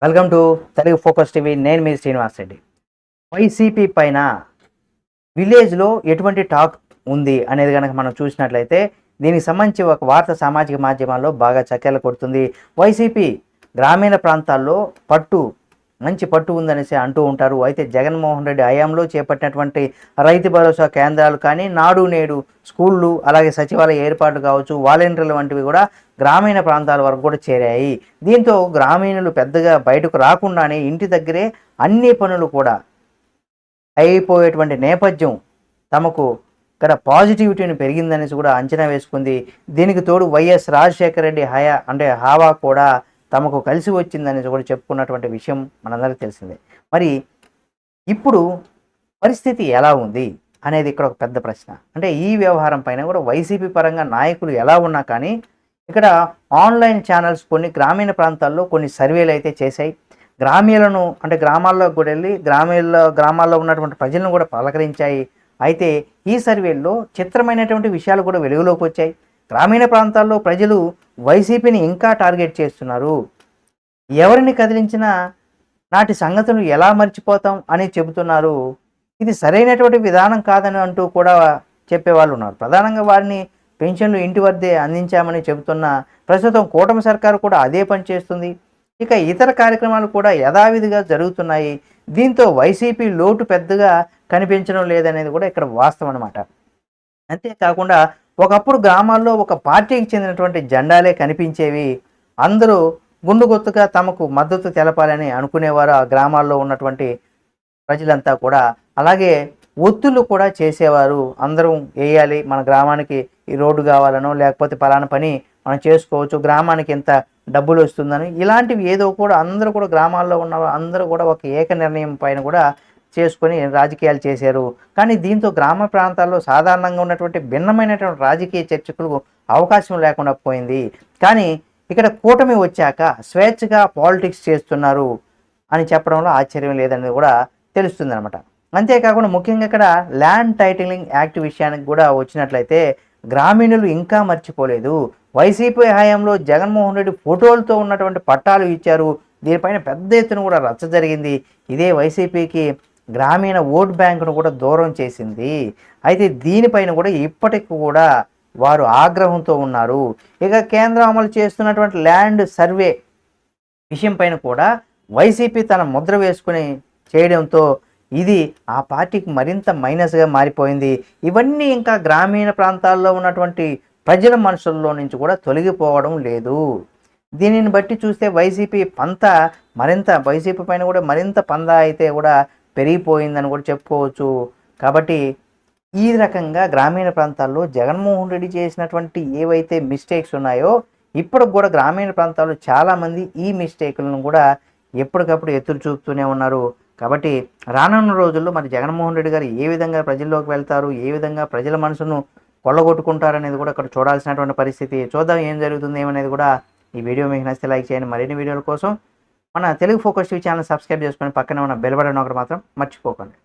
Welcome to Telugu focus TV. నేను మీ Srinivas Reddy. YCP పైన విలేజ్లో ఎటువంటి టాక్ ఉంది అనేది కనుక మనం చూసినట్లయితే దీనికి సంబంధించి ఒక వార్త సామాజిక మాధ్యమాల్లో బాగా చక్కెర్లు కొడుతుంది. వైసీపీ గ్రామీణ ప్రాంతాల్లో మంచి పట్టు ఉందనేసి అంటూ ఉంటారు. అయితే జగన్మోహన్ రెడ్డి హయాంలో చేపట్టినటువంటి రైతు భరోసా కేంద్రాలు కానీ, నాడు నేడు స్కూళ్ళు, అలాగే సచివాలయ ఏర్పాట్లు కావచ్చు, వాలంటీర్లు వంటివి కూడా గ్రామీణ ప్రాంతాల వరకు కూడా చేరాయి. దీంతో గ్రామీణులు పెద్దగా బయటకు రాకుండానే ఇంటి దగ్గరే అన్ని పనులు కూడా అయిపోయేటువంటి నేపథ్యం తమకు ఇక్కడ పాజిటివిటీని పెరిగిందనేసి కూడా అంచనా వేసుకుంది. దీనికి తోడు వైఎస్ రాజశేఖర రెడ్డి హావా కూడా తమకు కలిసి వచ్చిందనేసి కూడా చెప్పుకున్నటువంటి విషయం మనందరికీ తెలిసిందే. మరి ఇప్పుడు పరిస్థితి ఎలా ఉంది అనేది ఇక్కడ ఒక పెద్ద ప్రశ్న. అంటే ఈ వ్యవహారం పైన కూడా వైసీపీ పరంగా నాయకులు ఎలా ఉన్నా కానీ ఇక్కడ ఆన్లైన్ ఛానల్స్ కొన్ని గ్రామీణ ప్రాంతాల్లో కొన్ని సర్వేలు అయితే చేశాయి. గ్రామాల్లో కూడా వెళ్ళి గ్రామాల్లో ఉన్నటువంటి ప్రజలను కూడా పలకరించాయి. అయితే ఈ సర్వేల్లో చిత్రమైనటువంటి విషయాలు కూడా వెలుగులోకి వచ్చాయి. గ్రామీణ ప్రాంతాల్లో ప్రజలు వైసీపీని ఇంకా టార్గెట్ చేస్తున్నారు. ఎవరిని కదిలించినా నాటి సంగతులు ఎలా మర్చిపోతాం అని చెబుతున్నారు. ఇది సరైనటువంటి విధానం కాదని అంటూ కూడా చెప్పేవాళ్ళు ఉన్నారు. ప్రధానంగా వారిని పెన్షన్లు ఇంటి వద్దే అందించామని చెబుతున్న ప్రస్తుతం కూటమి సర్కారు కూడా అదే పని చేస్తుంది. ఇక ఇతర కార్యక్రమాలు కూడా యథావిధిగా జరుగుతున్నాయి. దీంతో వైసీపీ లోటు పెద్దగా కనిపించడం లేదనేది కూడా ఇక్కడ వాస్తవం అన్నమాట. అంతేకాకుండా ఒకప్పుడు గ్రామాల్లో ఒక పార్టీకి చెందినటువంటి జెండాలే కనిపించేవి. అందరూ గుండుగొత్తుగా తమకు మద్దతు తెలపాలని అనుకునేవారు ఆ గ్రామాల్లో ఉన్నటువంటి ప్రజలంతా కూడా. అలాగే ఒత్తులు కూడా చేసేవారు. అందరం వేయాలి, మన గ్రామానికి ఈ రోడ్డు కావాలనో లేకపోతే పలానా పని మనం చేసుకోవచ్చు, గ్రామానికి ఎంత డబ్బులు వస్తుందని ఇలాంటివి ఏదో కూడా అందరూ కూడా గ్రామాల్లో ఉన్న అందరూ కూడా ఒక ఏక నిర్ణయం పైన కూడా చేసుకొని రాజకీయాలు చేశారు. కానీ దీంతో గ్రామ ప్రాంతాల్లో సాధారణంగా ఉన్నటువంటి భిన్నమైనటువంటి రాజకీయ చర్చకులకు అవకాశం లేకుండా పోయింది. కానీ ఇక్కడ కూటమి వచ్చాక స్వేచ్ఛగా పాలిటిక్స్ చేస్తున్నారు అని చెప్పడంలో ఆశ్చర్యం లేదనేది కూడా తెలుస్తుంది అనమాట. అంతేకాకుండా ముఖ్యంగా ఇక్కడ ల్యాండ్ టైటిలింగ్ యాక్ట్ విషయానికి కూడా వచ్చినట్లయితే గ్రామీణులు ఇంకా మర్చిపోలేదు. వైసీపీ హయాంలో జగన్మోహన్ రెడ్డి ఫోటోలతో ఉన్నటువంటి పట్టాలు ఇచ్చారు. దీనిపైన పెద్ద ఎత్తున కూడా రచ్చ జరిగింది. ఇదే వైసీపీకి గ్రామీణ ఓట్ బ్యాంకును కూడా దూరం చేసింది. అయితే దీనిపైన కూడా ఇప్పటికి కూడా వారు ఆగ్రహంతో ఉన్నారు. ఇక కేంద్రం అమలు చేస్తున్నటువంటి ల్యాండ్ సర్వే విషయం పైన కూడా వైసీపీ తన ముద్ర వేసుకుని చేయడంతో ఇది ఆ పార్టీకి మరింత మైనస్గా మారిపోయింది. ఇవన్నీ ఇంకా గ్రామీణ ప్రాంతాల్లో ఉన్నటువంటి ప్రజల మనసుల్లో నుంచి కూడా తొలగిపోవడం లేదు. దీనిని బట్టి చూస్తే వైసీపీ పైన కూడా మరింత పందా అయితే కూడా పెరిగిపోయిందని కూడా చెప్పుకోవచ్చు. కాబట్టి ఈ రకంగా గ్రామీణ ప్రాంతాల్లో జగన్మోహన్ రెడ్డి చేసినటువంటి ఏవైతే మిస్టేక్స్ ఉన్నాయో ఇప్పటికి కూడా గ్రామీణ ప్రాంతాల్లో చాలామంది ఈ మిస్టేక్లను కూడా ఎప్పటికప్పుడు ఎత్తులు చూపుతూనే ఉన్నారు. కాబట్టి రానున్న రోజుల్లో మరి జగన్మోహన్ రెడ్డి గారు ఏ విధంగా ప్రజల్లోకి వెళ్తారు, ఏ విధంగా ప్రజల మనసును కొల్లగొట్టుకుంటారనేది కూడా అక్కడ చూడాల్సినటువంటి పరిస్థితి. చూద్దాం ఏం జరుగుతుంది ఏమనేది కూడా. ఈ వీడియో మీకు నచ్చితే లైక్ చేయండి. మరిన్ని వీడియోల కోసం మన Telugu focus TV channel subscribe చేసుకొని పక్కనే ఉన్న బెల్ బటన్ ఒకటి మాత్రం మర్చిపోకండి.